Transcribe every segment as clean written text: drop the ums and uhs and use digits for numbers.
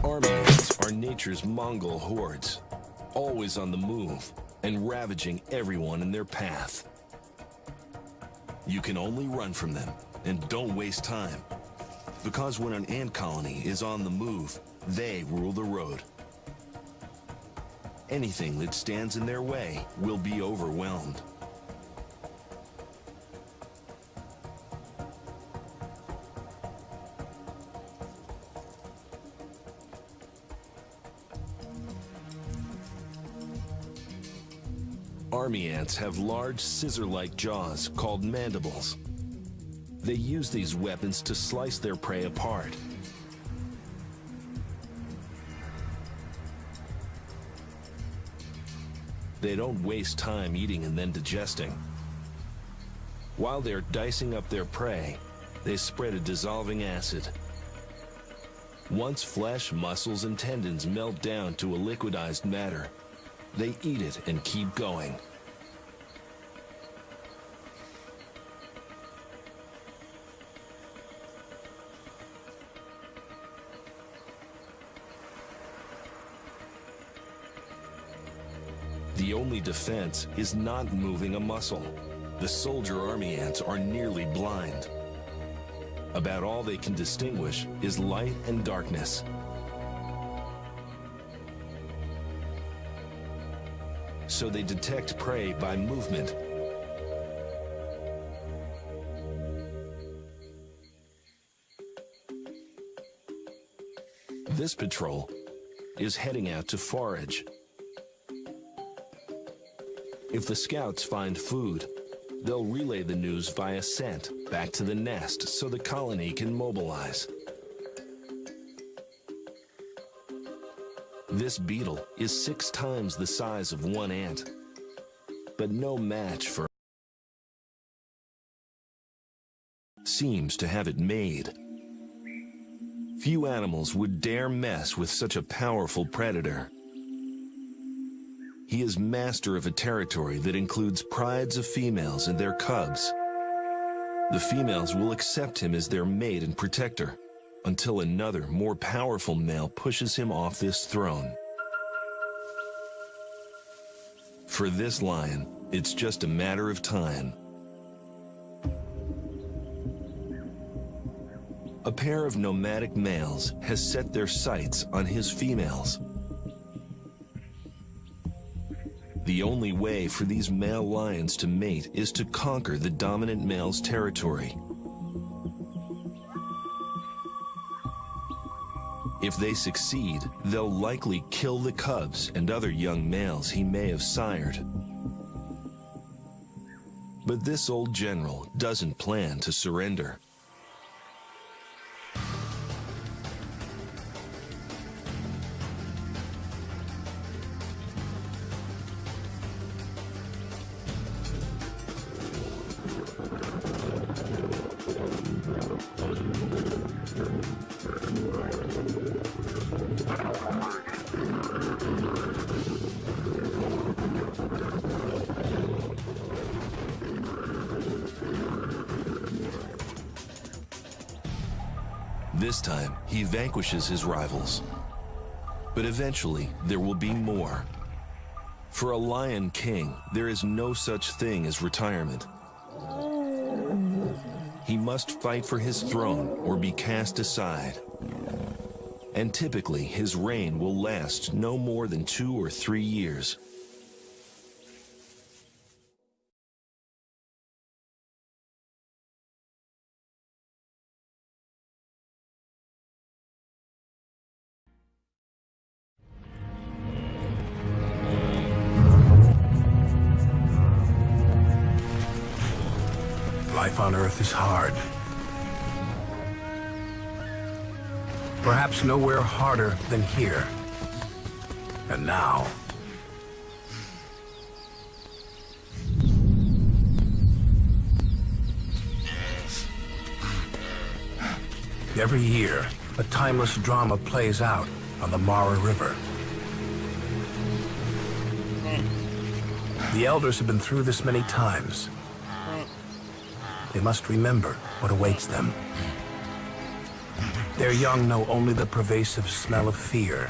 Army ants are nature's Mongol hordes, always on the move and ravaging everyone in their path. You can only run from them, and don't waste time. Because when an ant colony is on the move, they rule the road. Anything that stands in their way will be overwhelmed. Army ants have large scissor-like jaws called mandibles. They use these weapons to slice their prey apart. They don't waste time eating and then digesting. While they're dicing up their prey, they spread a dissolving acid. Once flesh, muscles, and tendons melt down to a liquidized matter, they eat it and keep going. The only defense is not moving a muscle. The soldier army ants are nearly blind. About all they can distinguish is light and darkness. So they detect prey by movement. This patrol is heading out to forage. If the scouts find food, they'll relay the news via scent back to the nest so the colony can mobilize. This beetle is 6 times the size of one ant, but no match for seems to have it made. Few animals would dare mess with such a powerful predator. He is master of a territory that includes prides of females and their cubs. The females will accept him as their mate and protector until another, more powerful male pushes him off this throne. For this lion, it's just a matter of time. A pair of nomadic males has set their sights on his females. The only way for these male lions to mate is to conquer the dominant male's territory. If they succeed, they'll likely kill the cubs and other young males he may have sired. But this old general doesn't plan to surrender. This time, he vanquishes his rivals. But eventually, there will be more. For a lion king, there is no such thing as retirement. He must fight for his throne or be cast aside. And typically, his reign will last no more than 2 or 3 years. Life on Earth is hard. Perhaps nowhere harder than here. And now, every year, a timeless drama plays out on the Mara River. The elders have been through this many times. They must remember what awaits them. Their young know only the pervasive smell of fear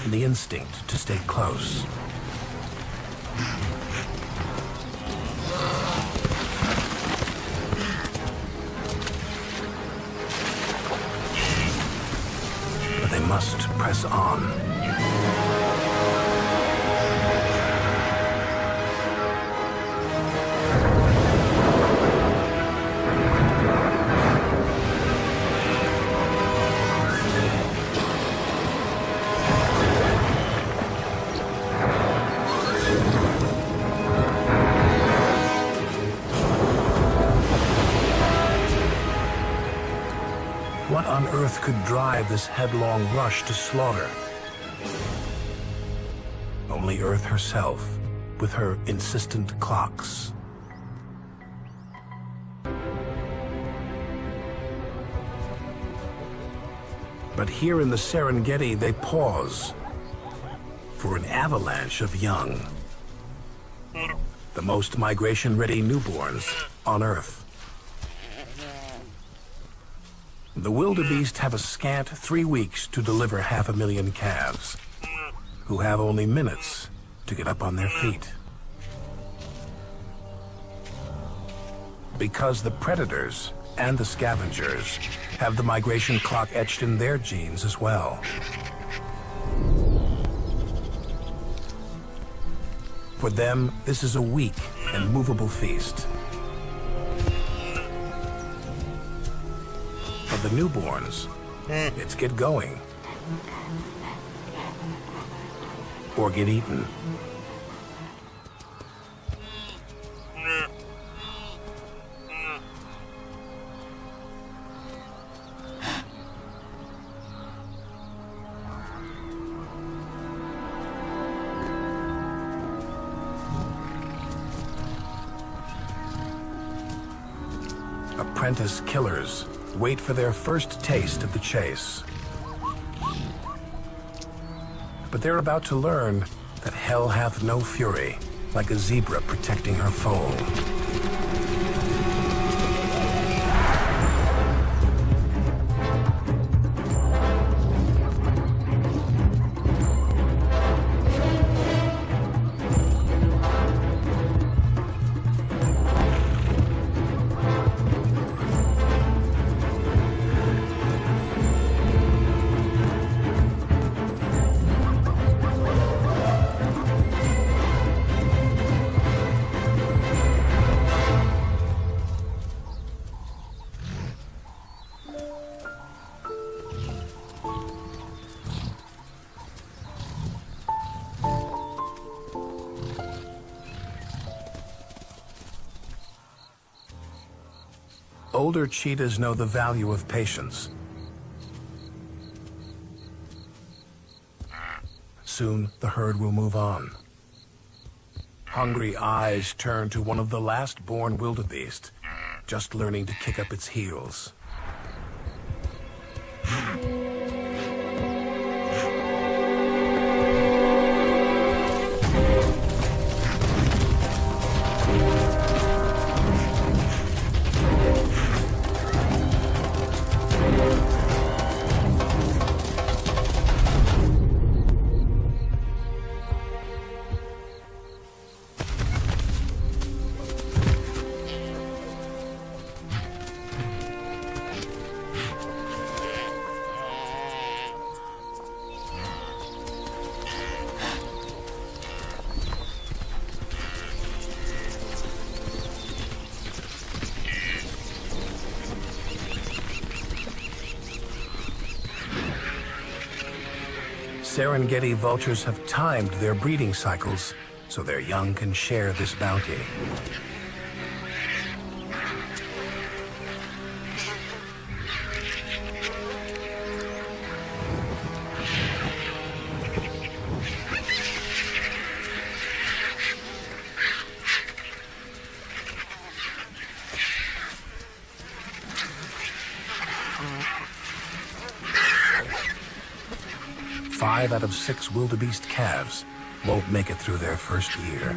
and the instinct to stay close. But they must press on. What on earth could drive this headlong rush to slaughter? Only Earth herself, with her insistent clocks. But here in the Serengeti, they pause for an avalanche of young. The most migration-ready newborns on Earth. The wildebeest have a scant 3 weeks to deliver 500,000 calves, who have only minutes to get up on their feet. Because the predators and the scavengers have the migration clock etched in their genes as well. For them, this is a weak and movable feast. For the newborns, it's get going or get eaten. Apprentice killers wait for their first taste of the chase. But they're about to learn that hell hath no fury, like a zebra protecting her foal. Older cheetahs know the value of patience. Soon, the herd will move on. Hungry eyes turn to one of the last-born wildebeest, just learning to kick up its heels. Serengeti vultures have timed their breeding cycles so their young can share this bounty. Five out of 6 wildebeest calves won't make it through their first year.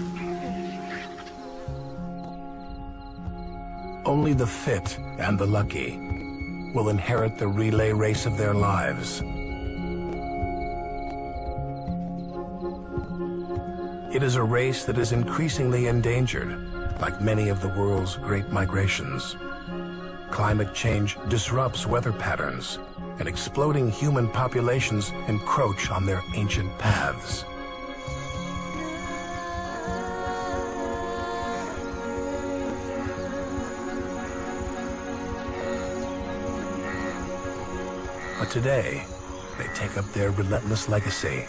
Only the fit and the lucky will inherit the relay race of their lives. It is a race that is increasingly endangered, like many of the world's great migrations. Climate change disrupts weather patterns, and exploding human populations encroach on their ancient paths. But today, they take up their relentless legacy